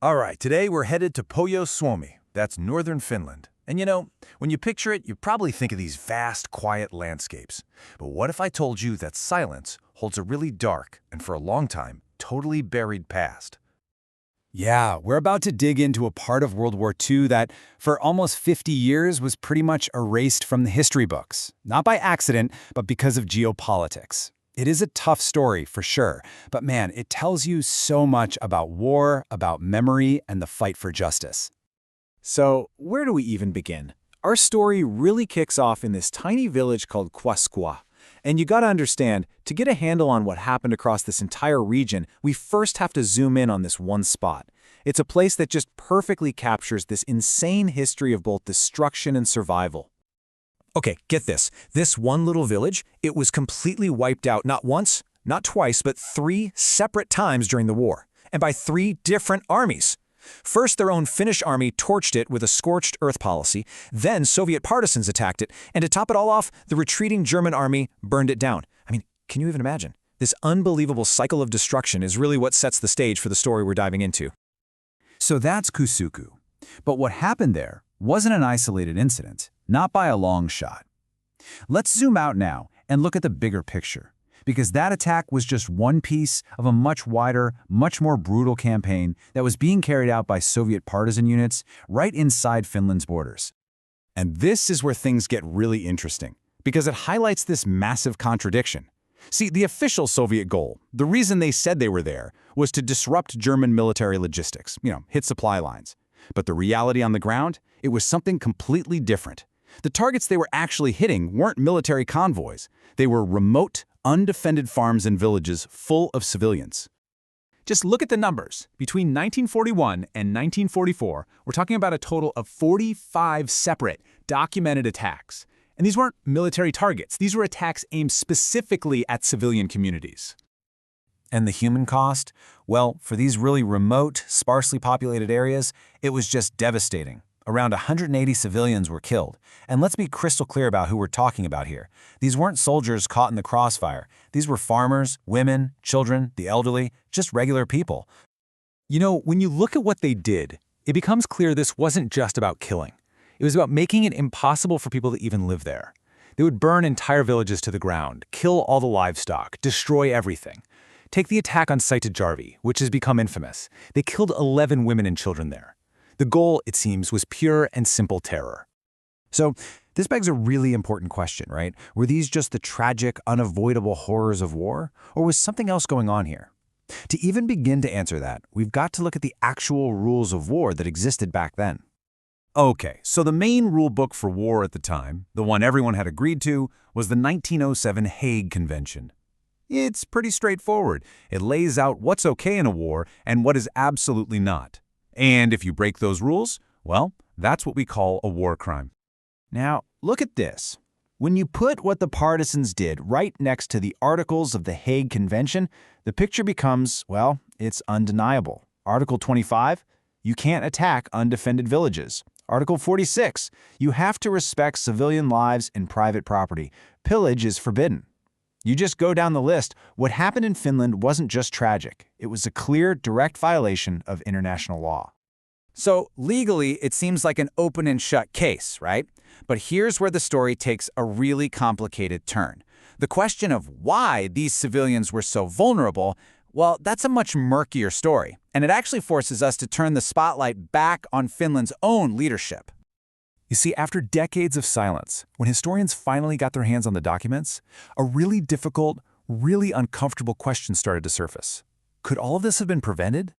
All right, today we're headed to Pohjois-Suomi. That's northern Finland. And when you picture it, you probably think of these vast, quiet landscapes. But what if I told you that silence holds a really dark and, for a long time, totally buried past? Yeah, we're about to dig into a part of World War II that, for almost 50 years, was pretty much erased from the history books. Not by accident, but because of geopolitics. It is a tough story, for sure, but man, it tells you so much about war, about memory, and the fight for justice. So, where do we even begin? Our story really kicks off in this tiny village called Kuoskuun. And you gotta understand, to get a handle on what happened across this entire region, we first have to zoom in on this one spot. It's a place that just perfectly captures this insane history of both destruction and survival. Okay, get this. This one little village, it was completely wiped out not once, not twice, but 3 separate times during the war, and by 3 different armies. First, their own Finnish army torched it with a scorched earth policy, then Soviet partisans attacked it, and to top it all off, the retreating German army burned it down. I mean, can you even imagine? This unbelievable cycle of destruction is really what sets the stage for the story we're diving into. So that's Kuoskuun. But what happened there wasn't an isolated incident, not by a long shot. Let's zoom out now and look at the bigger picture, because that attack was just one piece of a much wider, much more brutal campaign that was being carried out by Soviet partisan units right inside Finland's borders. And this is where things get really interesting, because it highlights this massive contradiction. See, the official Soviet goal, the reason they said they were there, was to disrupt German military logistics, hit supply lines. But the reality on the ground, it was something completely different. The targets they were actually hitting weren't military convoys. They were remote, undefended farms and villages full of civilians. Just look at the numbers. Between 1941 and 1944, we're talking about a total of 45 separate documented attacks. And these weren't military targets. These were attacks aimed specifically at civilian communities. And the human cost? Well, for these really remote, sparsely populated areas, it was just devastating. Around 180 civilians were killed. And let's be crystal clear about who we're talking about here. These weren't soldiers caught in the crossfire. These were farmers, women, children, the elderly, just regular people. When you look at what they did, it becomes clear this wasn't just about killing. It was about making it impossible for people to even live there. They would burn entire villages to the ground, kill all the livestock, destroy everything. Take the attack on Jarvi, which has become infamous. They killed 11 women and children there. The goal, it seems, was pure and simple terror. So, this begs a really important question, right? Were these just the tragic, unavoidable horrors of war? Or was something else going on here? To even begin to answer that, we've got to look at the actual rules of war that existed back then. Okay, so the main rule book for war at the time, the one everyone had agreed to, was the 1907 Hague Convention. It's pretty straightforward. It lays out what's okay in a war and what is absolutely not. And if you break those rules, well, that's what we call a war crime. Now, look at this. When you put what the partisans did right next to the Articles of the Hague Convention, the picture becomes, well, it's undeniable. Article 25, you can't attack undefended villages. Article 46, you have to respect civilian lives and private property. Pillage is forbidden. You just go down the list. What happened in Finland wasn't just tragic. It was a clear, direct violation of international law. So, legally, it seems like an open and shut case, right? But here's where the story takes a really complicated turn. The question of why these civilians were so vulnerable, well, that's a much murkier story. And it actually forces us to turn the spotlight back on Finland's own leadership. You see, after decades of silence, when historians finally got their hands on the documents, a really difficult, really uncomfortable question started to surface. Could all of this have been prevented?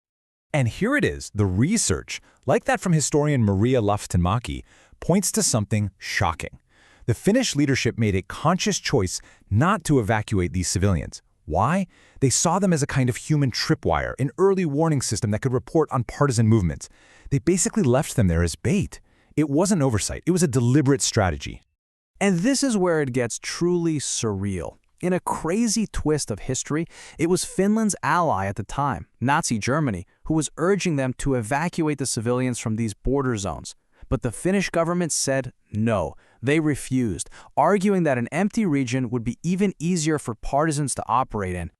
And here it is, the research, like that from historian Maria Laftenmäki, points to something shocking. The Finnish leadership made a conscious choice not to evacuate these civilians. Why? They saw them as a kind of human tripwire, an early warning system that could report on partisan movements. They basically left them there as bait. It wasn't oversight, it was a deliberate strategy. And this is where it gets truly surreal. In a crazy twist of history, it was Finland's ally at the time, Nazi Germany, who was urging them to evacuate the civilians from these border zones. But the Finnish government said no. They refused, arguing that an empty region would be even easier for partisans to operate in.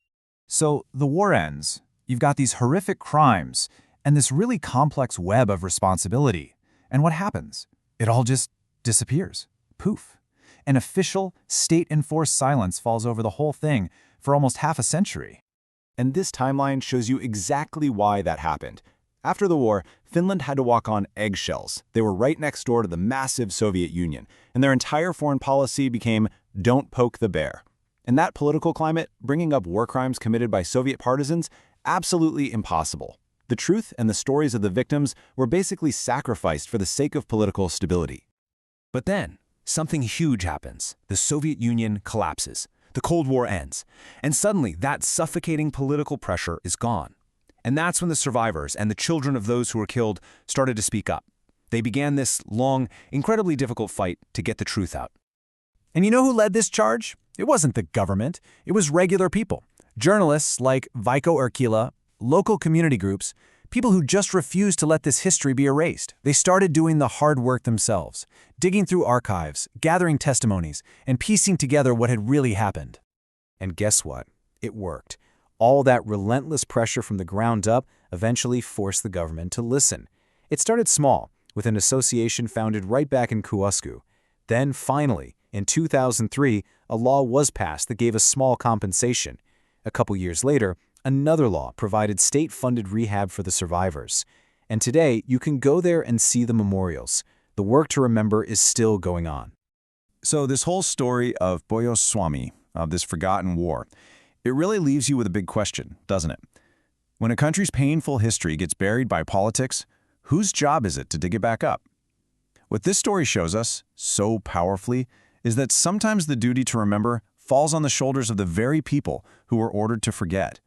So the war ends. You've got these horrific crimes, and this really complex web of responsibility. And what happens? It all just disappears. Poof. An official, state-enforced silence falls over the whole thing for almost half a century. And this timeline shows you exactly why that happened. After the war, Finland had to walk on eggshells. They were right next door to the massive Soviet Union, and their entire foreign policy became "don't poke the bear." In that political climate, bringing up war crimes committed by Soviet partisans, absolutely impossible. The truth and the stories of the victims were basically sacrificed for the sake of political stability. But then, something huge happens. The Soviet Union collapses. The Cold War ends. And suddenly, that suffocating political pressure is gone. And that's when the survivors and the children of those who were killed started to speak up. They began this long, incredibly difficult fight to get the truth out. And you know who led this charge? It wasn't the government. It was regular people. Journalists like Vaiko Erkila, local community groups, people who just refused to let this history be erased. They started doing the hard work themselves, digging through archives, gathering testimonies, and piecing together what had really happened. And guess what? It worked. All that relentless pressure from the ground up eventually forced the government to listen. It started small, with an association founded right back in Kuoskuun. Then, finally, in 2003, a law was passed that gave a small compensation. A couple years later, another law provided state-funded rehab for the survivors. And today, you can go there and see the memorials. The work to remember is still going on. So this whole story of Pohjois-Suomi, of this forgotten war, it really leaves you with a big question, doesn't it? When a country's painful history gets buried by politics, whose job is it to dig it back up? What this story shows us, so powerfully, is that sometimes the duty to remember falls on the shoulders of the very people who were ordered to forget.